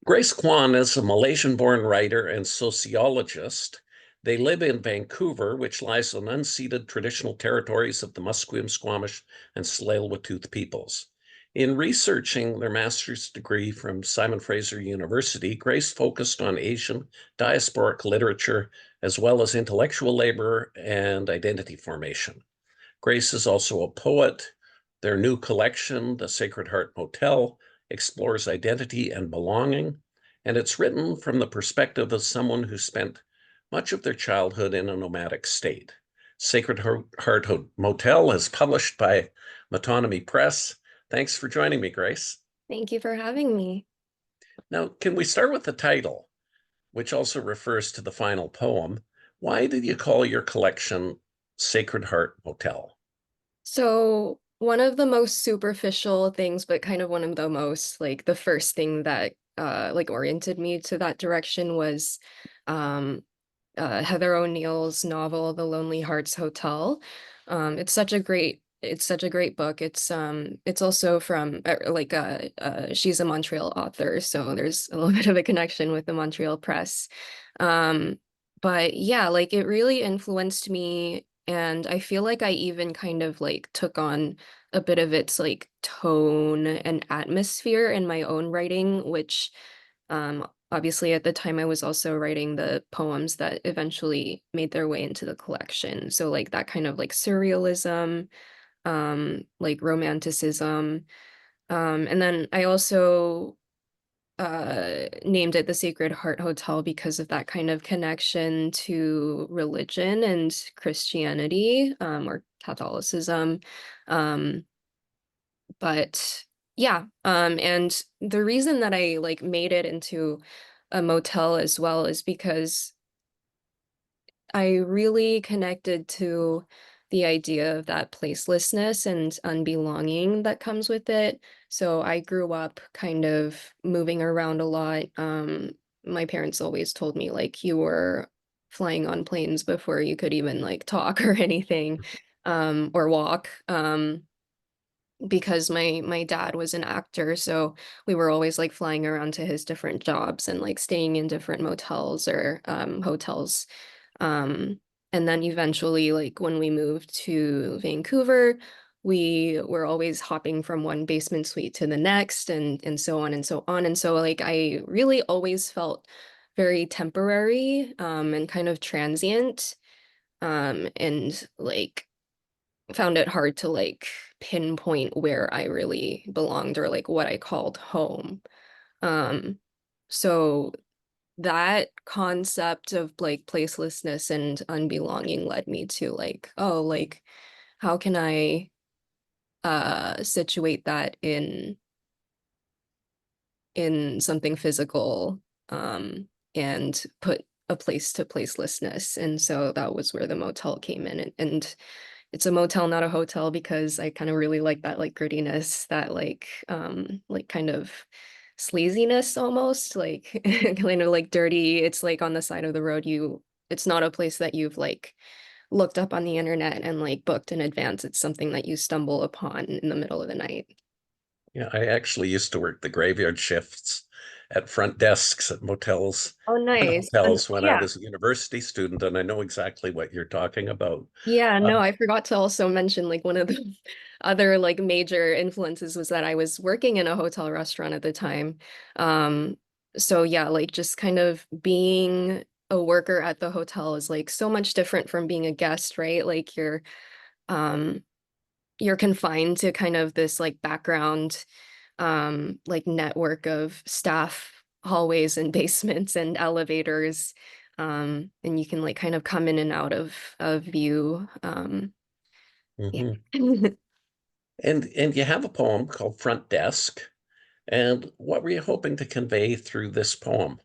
Grace Kwan is a Malaysian-born writer and sociologist. They live in Vancouver, which lies on unceded traditional territories of the Musqueam, Squamish, and Tsleil-Waututh peoples. In researching their master's degree from Simon Fraser University, Grace focused on Asian diasporic literature, as well as intellectual labor and identity formation. Grace is also a poet. Their new collection, The Sacred Heart Motel, explores identity and belonging, and it's written from the perspective of someone who spent much of their childhood in a nomadic state. Sacred Heart Motel is published by Metonymy Press. Thanks for joining me, Grace. Thank you for having me. Now, can we start with the title, which also refers to the final poem? Why did you call your collection Sacred Heart Motel? So one of the most superficial things, but kind of one of the most like the first thing that oriented me to that direction was um Heather O'Neill's novel, The Lonely Hearts Hotel. It's such a great book. It's also from she's a Montreal author, so there's a little bit of a connection with the Montreal press. Um, but yeah, like it really influenced me, and I feel like I even kind of like took on a bit of its like tone and atmosphere in my own writing, which obviously at the time I was also writing the poems that eventually made their way into the collection. So like that kind of like surrealism, like romanticism. And then I also named it the Sacred Heart Hotel because of that kind of connection to religion and Christianity, or Catholicism. Um, but yeah, and the reason that I like made it into a motel as well is because I really connected to the idea of that placelessness and unbelonging that comes with it. So I grew up kind of moving around a lot. My parents always told me like you were flying on planes before you could even like talk or anything, or walk. Because my dad was an actor, so we were always like flying around to his different jobs and like staying in different motels or hotels. um and then eventually, like when we moved to Vancouver, we were always hopping from one basement suite to the next, and so on and so on. And so like I really always felt very temporary, and kind of transient, and like found it hard to like pinpoint where I really belonged or like what I called home. Um, so that concept of like placelessness and unbelonging led me to like, oh, like how can I situate that in something physical, and put a place to placelessness. And so that was where the motel came in. And it's a motel, not a hotel, because I kind of really like that like grittiness, that like kind of sleaziness almost, like kind of like dirty. It's like on the side of the road. It's not a place that you've like looked up on the internet and like booked in advance. It's something that you stumble upon in the middle of the night. Yeah, I actually used to work the graveyard shifts at front desks at motels Oh, and nice. And hotels when I yeah. was a university student, and I know exactly what you're talking about. Yeah, no, Um, I forgot to also mention like one of the other like major influences was that I was working in a hotel restaurant at the time. Um, so yeah, like just kind of being a worker at the hotel is like so much different from being a guest, right? Like um you're confined to kind of this like background like network of staff hallways and basements and elevators, and you can like kind of come in and out of view. Yeah. mhm. And you have a poem called Front Desk. And what were you hoping to convey through this poem?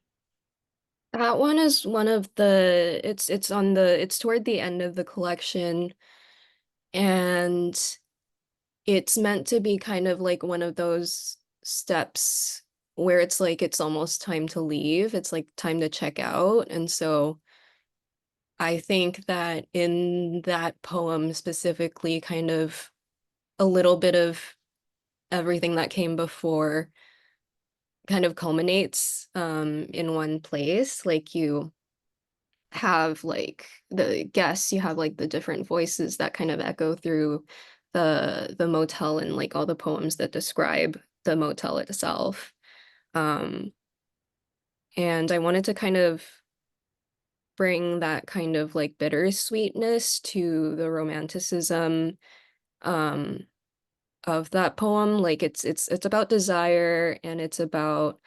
That one is one of the it's toward the end of the collection, and it's meant to be kind of like one of those steps where it's like it's almost time to leave. It's like time to check out. And so I think that in that poem specifically, kind of a little bit of everything that came before kind of culminates in one place. Like you have like the guests, you have like the different voices that kind of echo through the motel and like all the poems that describe the motel itself. Um, and I wanted to kind of bring that kind of like bittersweetness to the romanticism um of that poem. Like it's about desire and it's about,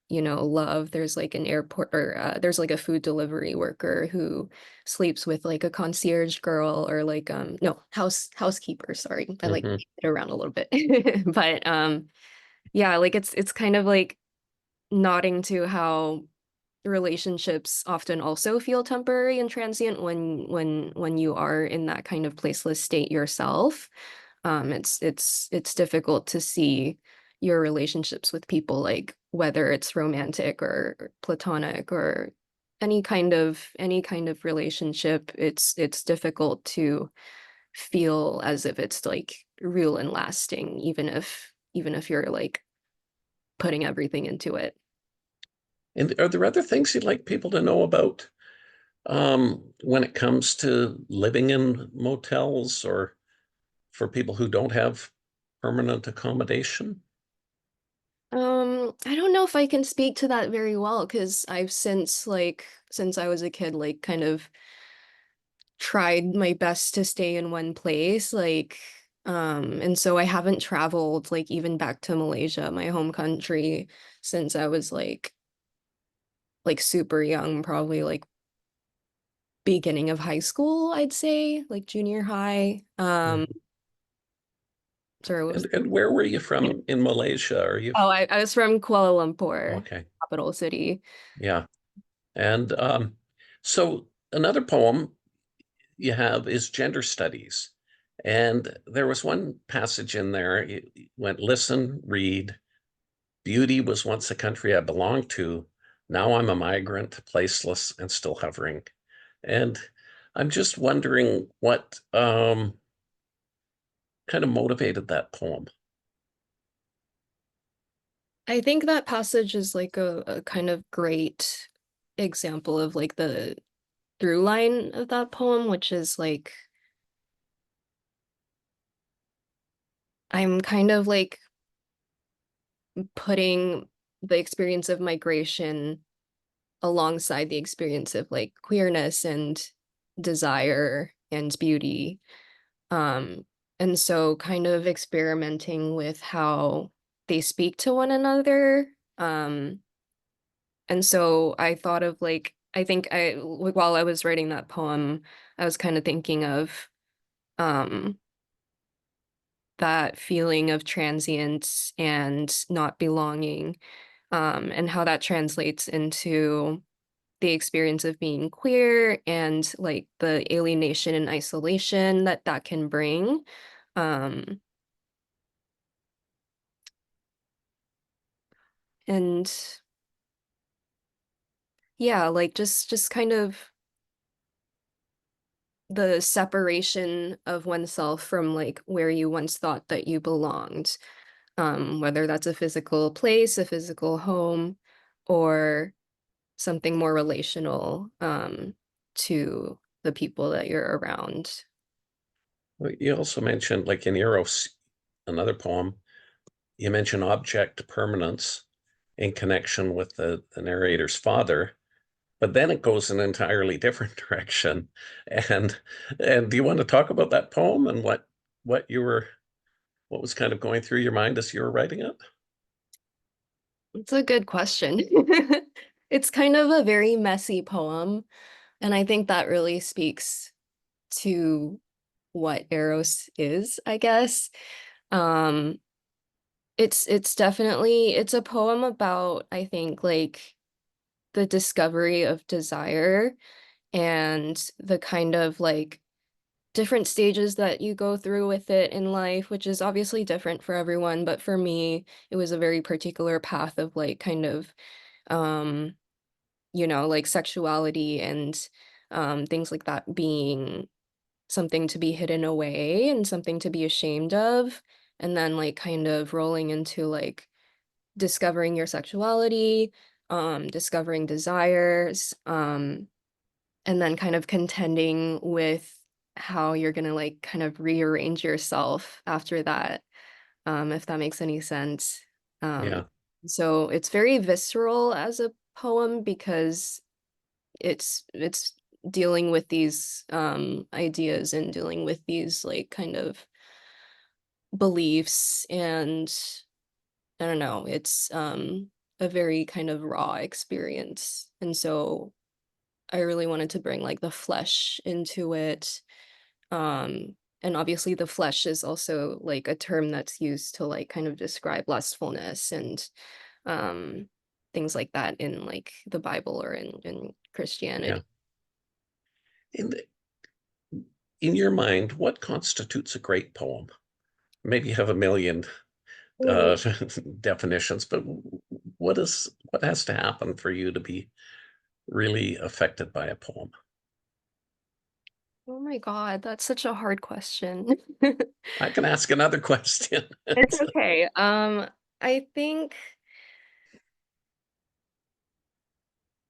you know, love. There's like an airport or there's like a food delivery worker who sleeps with like a concierge girl or like no, housekeeper, sorry. I like Hmm. it around a little bit. But yeah, like it's kind of like nodding to how relationships often also feel temporary and transient when you are in that kind of placeless state yourself. It's difficult to see your relationships with people, like whether it's romantic or platonic or any kind of relationship. It's difficult to feel as if it's like real and lasting, even if you're like putting everything into it. And are there other things you'd like people to know about when it comes to living in motels or for people who don't have permanent accommodation? I don't know if I can speak to that very well because I've since I was a kid, like kind of tried my best to stay in one place, like and so I haven't traveled like even back to Malaysia, my home country, since I was like super young, probably like beginning of high school, I'd say, like junior high. Mhm. Sorry, what was And where were you from in Malaysia? Are you? Oh, I was from Kuala Lumpur, Okay. capital city. Yeah. And so another poem you have is gender studies. And there was one passage in there, it went, listen, read. Beauty was once a country I belonged to. Now I'm a migrant, placeless, and still hovering. And I'm just wondering what kind of motivated that poem. I think that passage is like a kind of great example of like the through line of that poem, which is like I'm kind of like putting the experience of migration alongside the experience of like queerness and desire and beauty. Um, and so kind of experimenting with how they speak to one another. And so I thought of like, I think while I was writing that poem, I was kind of thinking of um, that feeling of transience and not belonging, and how that translates into the experience of being queer and like the alienation and isolation that that can bring. Um, and yeah, like just kind of the separation of oneself from like where you once thought that you belonged, whether that's a physical place, a physical home, or something more relational, to the people that you're around. You also mentioned, like in Eros, another poem, you mention object permanence in connection with the narrator's father, but then it goes in an entirely different direction. And and do you want to talk about that poem and what you were what was kind of going through your mind as you were writing it? It's a good question. It's kind of a very messy poem, and I think that really speaks to what Eros is, I guess. Um, it's definitely it's a poem about, I think, like the discovery of desire and the kind of like different stages that you go through with it in life, which is obviously different for everyone, but for me, it was a very particular path of like kind of um like sexuality and things like that being something to be hidden away and something to be ashamed of, and then like kind of rolling into like discovering your sexuality, discovering desires, and then kind of contending with how you're gonna like kind of rearrange yourself after that, if that makes any sense. Um, Yeah. so it's very visceral as a poem because it's dealing with these ideas and dealing with these like kind of beliefs, and I don't know, it's a very kind of raw experience. And so I really wanted to bring like the flesh into it. And obviously the flesh is also like a term that's used to like kind of describe lustfulness and um things like that in like the Bible or in Yeah. Christianity. In, in your mind, what constitutes a great poem? Maybe you have a million Oh, uh, definitions, but what has to happen for you to be really affected by a poem? oh my God, that's such a hard question. I can ask another question. It's okay. I think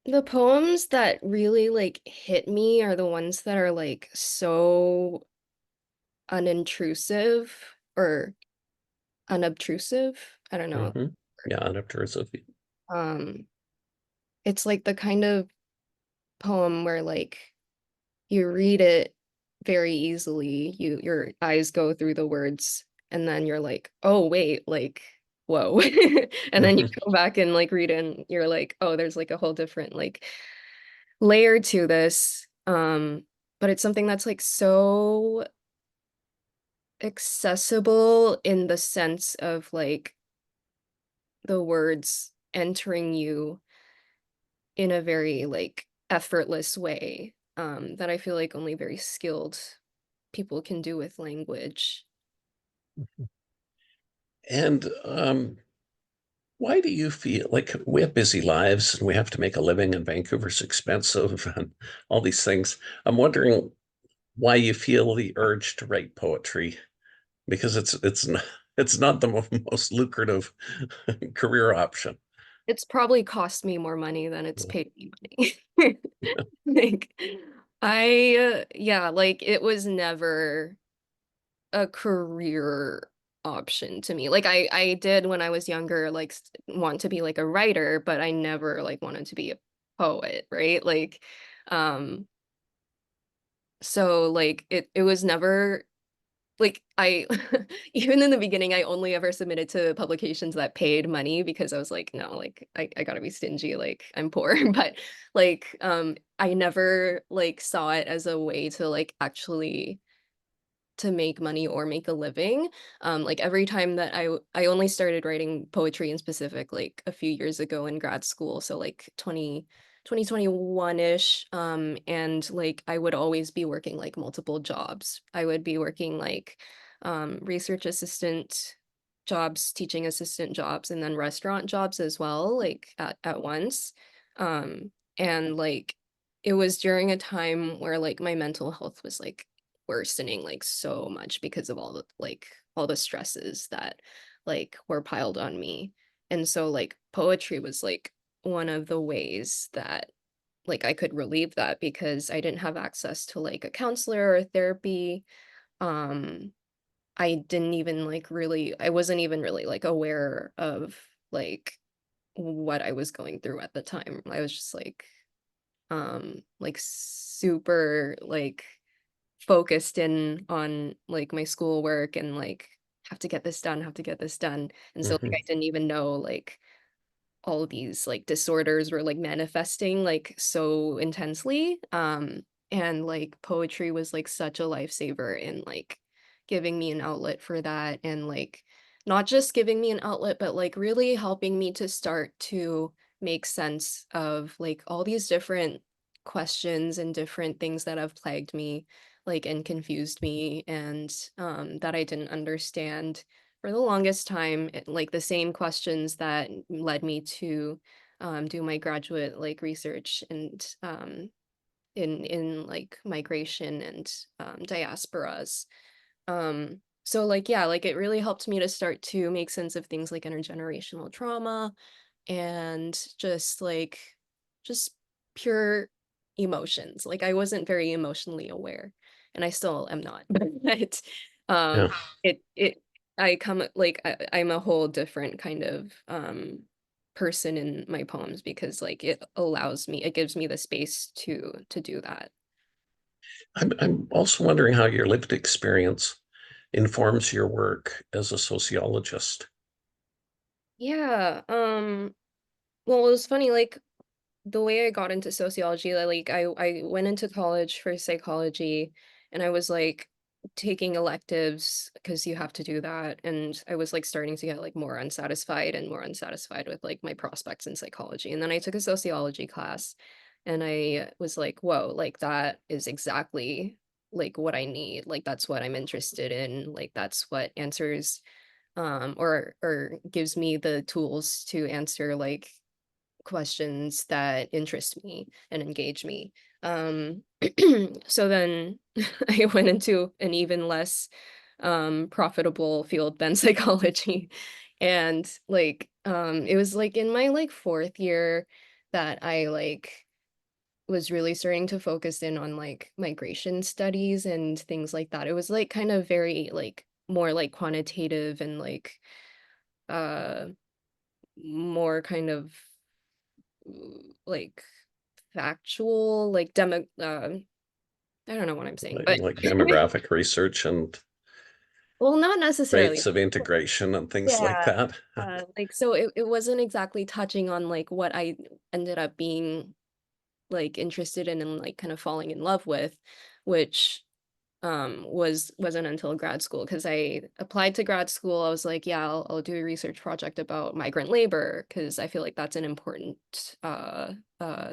the poems that really like hit me are the ones that are like so unintrusive or unobtrusive. I don't know. Hmm. Yeah, unobtrusive. Um, it's like the kind of poem where like you read it very easily. Your eyes go through the words and then you're like, "Oh, wait, like whoa." And then you Hmm. go back and like read it and you're like, "Oh, there's like a whole different like layer to this." But it's something that's like so accessible in the sense of like the words entering you in a very like effortless way, that I feel like only very skilled people can do with language. And why do you feel like we have busy lives and we have to make a living and Vancouver's expensive and all these things? I'm wondering why you feel the urge to write poetry because it's not the most lucrative career option. It's probably cost me more money than it's paid me money. Like, yeah, like it was never a career option to me. Like I did when I was younger, like want to be like a writer, but I never like wanted to be a poet, right? Like, um, so like it was never like I even in the beginning I only ever submitted to publications that paid money because I was like, no, like I gotta be stingy, like I'm poor. But like I never like saw it as a way to like actually to make money or make a living. Like every time that I only started writing poetry in specific like a few years ago in grad school, so like 2021-ish. And like I would always be working like multiple jobs. I would be working like research assistant jobs, teaching assistant jobs, and then restaurant jobs as well, like at once. Um, and like it was during a time where like my mental health was like worsening like so much because of all the stresses that like were piled on me. And so like poetry was like one of the ways that like I could relieve that because I didn't have access to like a counselor or therapy. Um I didn't even like really I wasn't even really like aware of like what I was going through at the time. I was just like super like focused in on like my schoolwork and like have to get this done, have to get this done. And so like Hmm. I didn't even know like all these like disorders were like manifesting like so intensely. And like poetry was like such a lifesaver in like giving me an outlet for that, and like not just giving me an outlet but like really helping me to start to make sense of like all these different questions and different things that have plagued me like and confused me, and that I didn't understand for the longest time, like the same questions that led me to do my graduate like research and in like migration and diasporas. So like, yeah, like it really helped me to start to make sense of things like intergenerational trauma and just pure emotions. Like I wasn't very emotionally aware, and I still am not. But um Yeah. it I come like I'm a whole different kind of person in my poems because like it gives me the space to do that. I'm also wondering how your lived experience informs your work as a sociologist. Yeah. Well, it was funny, like the way I got into sociology, like I went into college for psychology, and I was like taking electives because you have to do that, and I was like starting to get like more unsatisfied with like my prospects in psychology. And then I took a sociology class, and I was like, whoa, like that is exactly like what I need. Like that's what I'm interested in. Like that's what answers or gives me the tools to answer like questions that interest me and engage me. Um, so then I went into an even less profitable field than psychology. And like it was like in my like fourth year that I like was really starting to focus in on like migration studies and things like that. It was like kind of very like more like quantitative and like uh more kind of like factual, like I don't know what I'm saying, but Like demographic research and well, not necessarily. rates of integration and things like Yeah. that. Like so it wasn't exactly touching on like what I ended up being like interested in and like kind of falling in love with, which wasn't until grad school because I applied to grad school. I was like, yeah, I'll do a research project about migrant labor because I feel like that's an important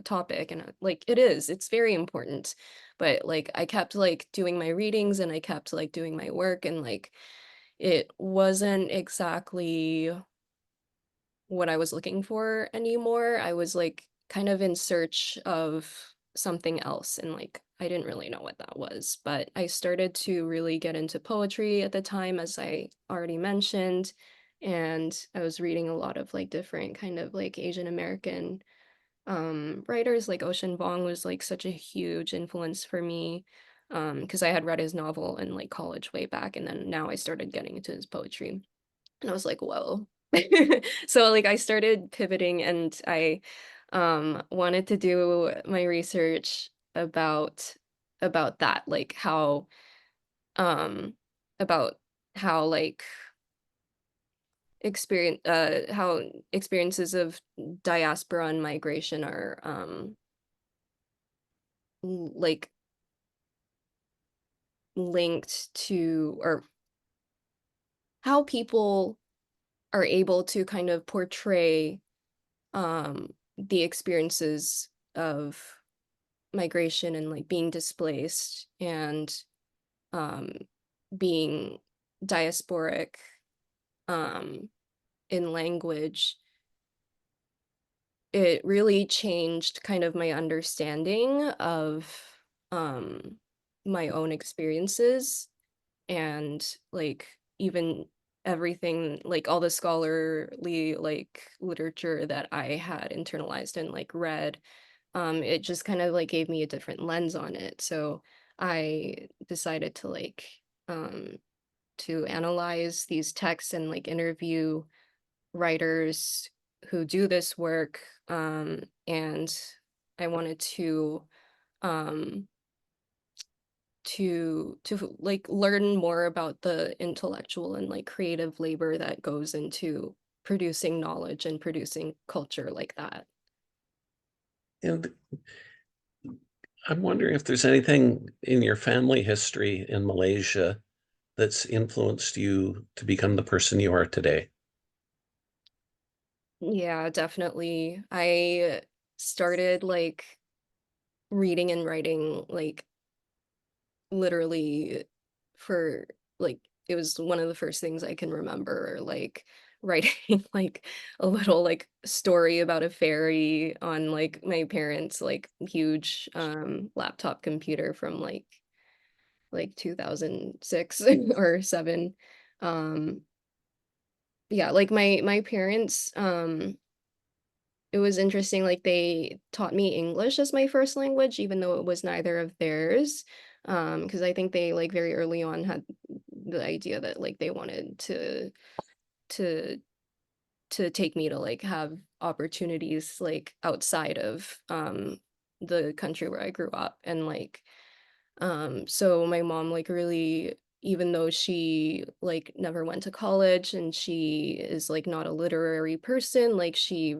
topic, and like it's very important. But like I kept like doing my readings and I kept like doing my work, and like it wasn't exactly what I was looking for anymore. I was like kind of in search of something else, and like I didn't really know what that was. But I started to really get into poetry at the time, as I already mentioned, and I was reading a lot of like different kind of like Asian American writers. Like Ocean Vuong was like such a huge influence for me because I had read his novel in like college way back, and then now I started getting into his poetry. And I was like, whoa. So like I started pivoting, and I wanted to do my research about that, like um about how like how experiences of diaspora and migration are like linked to, or how people are able to kind of portray the experiences of migration and like being displaced and um being diasporic um in language. It really changed kind of my understanding of um my own experiences, and like even everything, like all the scholarly like literature that I had internalized and like read. It just kind of like gave me a different lens on it. So I decided um to analyze these texts and like interview writers who do this work. And I wanted um to like learn more about the intellectual and like creative labor that goes into producing knowledge and producing culture like that. And I'm wondering if there's anything in your family history in Malaysia that's influenced you to become the person you are today. Yeah, definitely. I started like reading and writing like literally for like it was one of the first things I can remember, like writing like a little like story about a fairy on like my parents' like huge laptop computer from like like 2006 or 7. Um, yeah, like my parents, it was interesting, like they taught me English as my first language, even though it was neither of theirs. Because I think they like very early on had the idea that like they wanted to to take me to like have opportunities like outside of the country where I grew up. And like so my mom like really, even though she like never went to college and she is like not a literary person, like she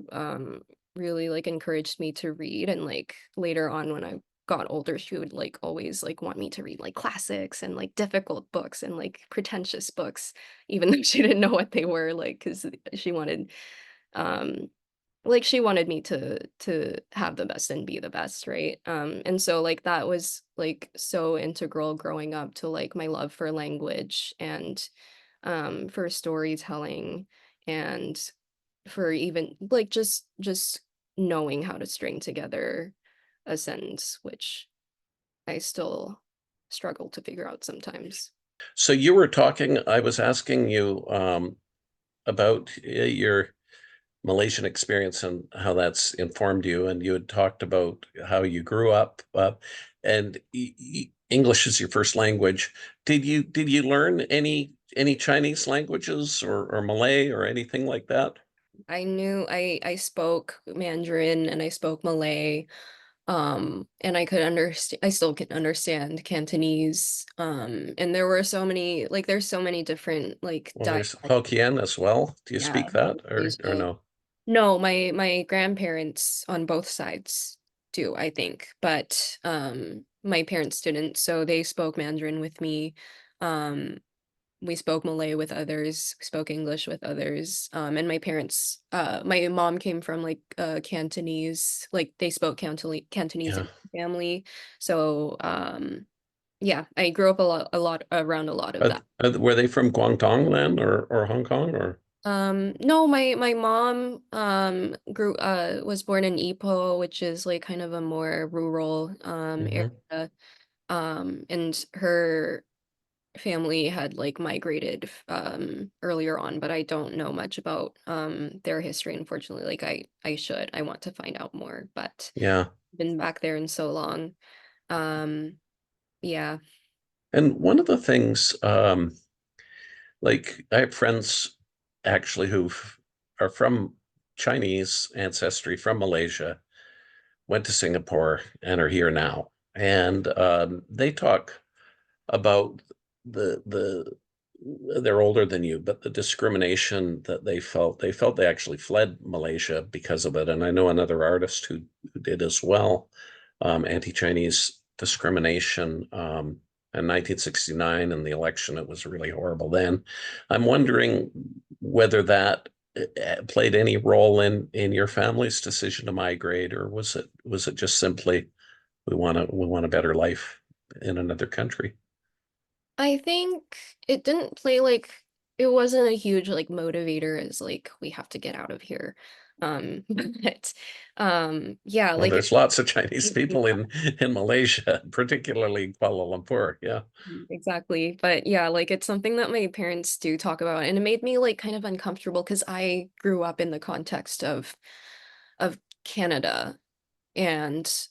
really like encouraged me to read. And like later on when I got older, she would like always like want me to read like classics and like difficult books and like pretentious books, even though she didn't know what they were, like because she wanted um like she wanted me to have the best and be the best, right? And so like that was like so integral growing up to like my love for language and for storytelling and for even like just knowing how to string together a sentence, which I still struggle to figure out sometimes. So you were talking, I was asking you about your Malaysian experience and how that's informed you, and you had talked about how you grew up, and English is your first language. Did you learn any Chinese languages or Malay or anything like that? I spoke Mandarin and I spoke Malay. And I could understand, I still can understand Cantonese. And there were so many, like, there's so many different, like, Well, there's dialects. Hokkien as well. Do you Yeah. speak that or Asia. no? No, my grandparents on both sides do, I think, but my parents didn't, so they spoke Mandarin with me. Um, we spoke Malay with others, we spoke English with others. And my parents, my mom came from like Cantonese, like they spoke Cantonese Yeah. in my family. So yeah, I grew up a lot around a lot of that. Were they from Guangdong then or Hong Kong or? No, my mom grew was born in Ipoh, which is like kind of a more rural Mhm. area. And her family had like migrated earlier on, but I don't know much about their history, unfortunately. Like I should. I want to find out more, but Yeah. been back there in so long. Um yeah. And one of the things, like I have friends actually who are from Chinese ancestry from Malaysia, went to Singapore and are here now. And they talk about the they're older than you, but the discrimination that they felt they actually fled Malaysia because of it. And I know another artist who did as well, anti-Chinese discrimination in 1969 in the election. It was really horrible then. I'm wondering whether that played any role in your family's decision to migrate, or was it just simply we want a better life in another country? I think it didn't play like it wasn't a huge like motivator as like we have to get out of here. But yeah, Well, like there's lots of Chinese it people in Malaysia, particularly Kuala Lumpur. Yeah. exactly. But yeah, like it's something that my parents do talk about, and it made me like kind of uncomfortable because I grew up in the context of Canada, and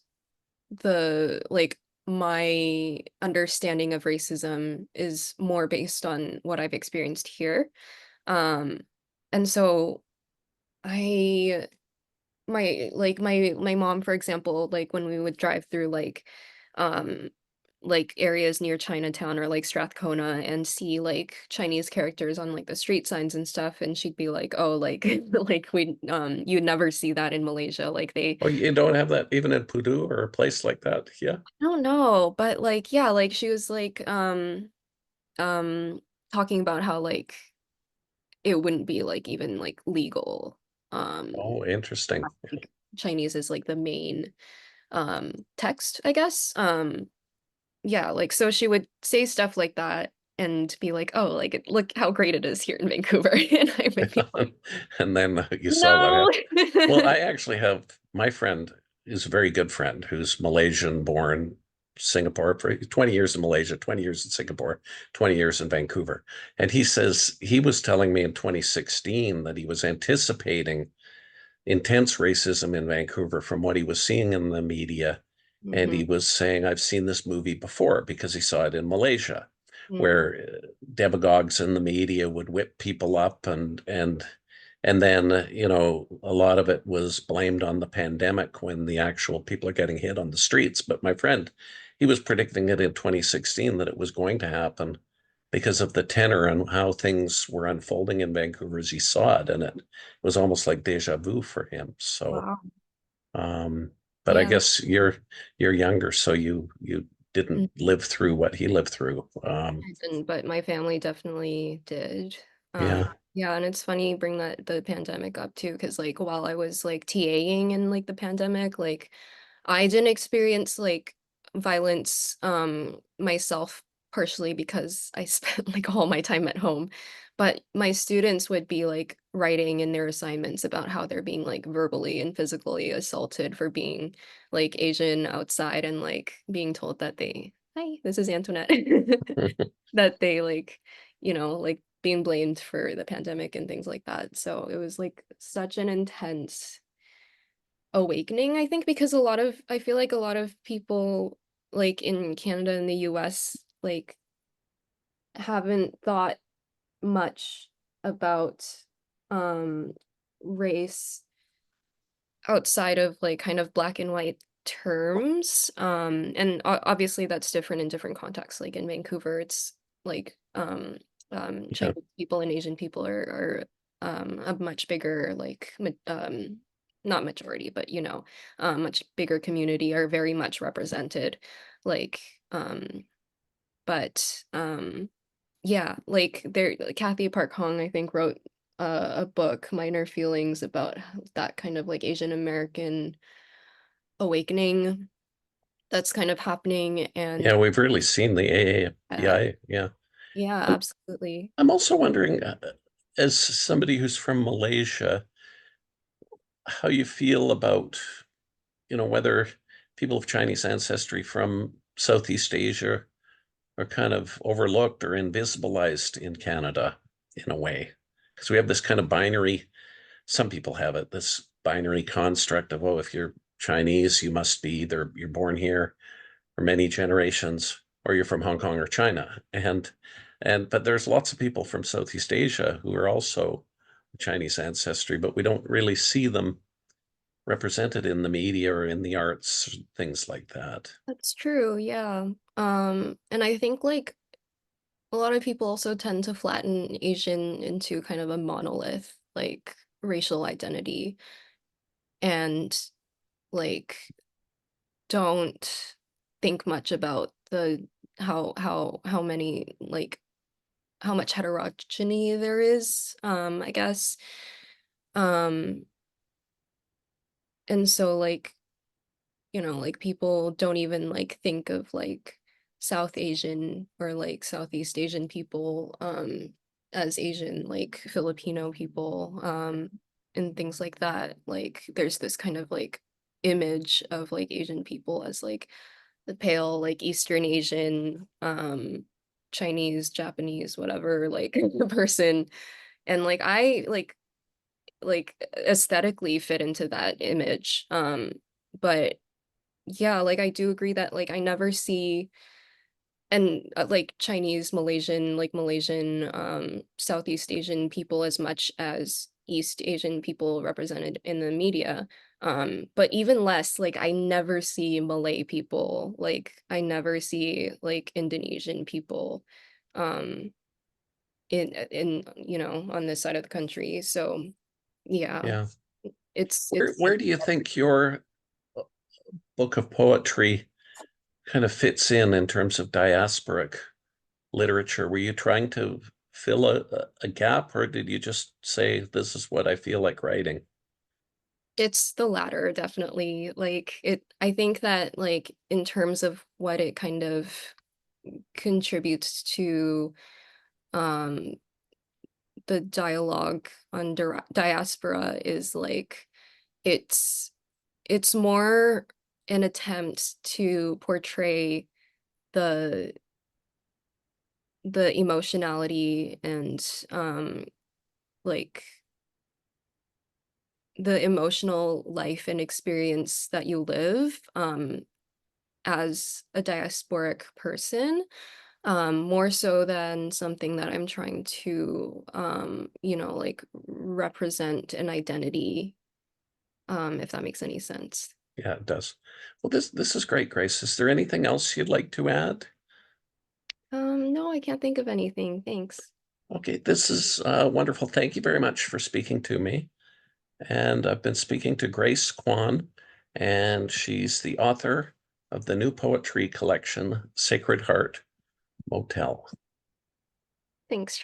the like my understanding of racism is more based on what I've experienced here. Um and so I my mom, for example, like when we would drive through um like areas near Chinatown or like Strathcona and see like Chinese characters on like the street signs and stuff, and she'd be like, "Oh, like like we you'd never see that in Malaysia." Like they Oh, you don't have that even in Pudu or a place like that? Yeah. I don't know, but like yeah, like she was like talking about how like it wouldn't be like even like legal Oh, interesting. like Chinese is like the main text, I guess. Yeah, like so she would say stuff like that and be like, "Oh, like look how great it is here in Vancouver." And I would be like, And then you saw what "No." happened. Well, I actually have my friend is a very good friend who's Malaysian born. Singapore, for 20 years in Malaysia, 20 years in Singapore, 20 years in Vancouver. And he says he was telling me in 2016 that he was anticipating intense racism in Vancouver from what he was seeing in the media. And Mm-hmm. he was saying, I've seen this movie before because he saw it in Malaysia, Mm. where demagogues in the media would whip people up and then, a lot of it was blamed on the pandemic when the actual people are getting hit on the streets. But my friend, he was predicting it in 2016 that it was going to happen because of the tenor and how things were unfolding in Vancouver as he saw it. And it was almost like deja vu for him. So, Wow. um, but I Yeah. guess you're younger, so you didn't Mhm. live through what he lived through. I didn't, but my family definitely did. Yeah, Yeah, and it's funny you bring that the pandemic up too, because like while I was like TAing in like the pandemic, like I didn't experience like violence myself partially because I spent like all my time at home. But my students would be like writing in their assignments about how they're being like verbally and physically assaulted for being like Asian outside and like being told that they, hi, this is Antoinette, that they like, like being blamed for the pandemic and things like that. So it was like such an intense awakening, I think, because I feel like a lot of people like in Canada and the US like haven't thought much about um race outside of like kind of black and white terms. And obviously that's different in different contexts. Like in Vancouver, it's like yeah, Chinese people and Asian people are a much bigger like not majority, but much bigger community are very much represented. Like but yeah, like there Kathy Park Hong, I think, wrote a book, Minor Feelings, about that kind of like Asian American awakening that's kind of happening. And yeah. We've really seen the uh, AAPI. Yeah. yeah, I'm, absolutely. I'm also wondering, as somebody who's from Malaysia, how you feel about, whether people of Chinese ancestry from Southeast Asia are kind of overlooked or invisibilized in Canada in a way. Because we have this kind of binary, some people have it, this binary construct of, oh, if you're Chinese, you must be either you're born here or many generations, or you're from Hong Kong or China. But there's lots of people from Southeast Asia who are also Chinese ancestry, but we don't really see them represented in the media or in the arts, things like that. That's true, yeah. And I think like a lot of people also tend to flatten Asian into kind of a monolith, like racial identity, and like don't think much about the how many like how much heterogeneity there is, I guess. Um, and so like, like people don't even like think of like South Asian or like Southeast Asian people as Asian, like Filipino people, and things like that. Like there's this kind of like image of like Asian people as like the pale, like Eastern Asian, Chinese, Japanese, whatever, like person. And like I like aesthetically fit into that image. But yeah, like I do agree that like I never see and like Chinese, Malaysian, like Malaysian, Southeast Asian people as much as East Asian people represented in the media. But even less, like I never see Malay people, like I never see like Indonesian people, um, on this side of the country. So yeah, Yeah. Where it's where do you think your book of poetry kind of fits in terms of diasporic literature? Were you trying to fill a gap, or did you just say, this is what I feel like writing? it's the latter, definitely. Like I think that like in terms of what it kind of contributes to um the dialogue on diaspora is like it's it's more an attempt to portray the emotionality and like the emotional life and experience that you live as a diasporic person, more so than something that I'm trying to like represent an identity, if that makes any sense. Yeah, it does. Well, this is great, Grace. Is there anything else you'd like to add? No, I can't think of anything. Thanks. Okay, this is wonderful. Thank you very much for speaking to me. And I've been speaking to Grace Kwan, and she's the author of the new poetry collection, Sacred Heart Motel. Thanks.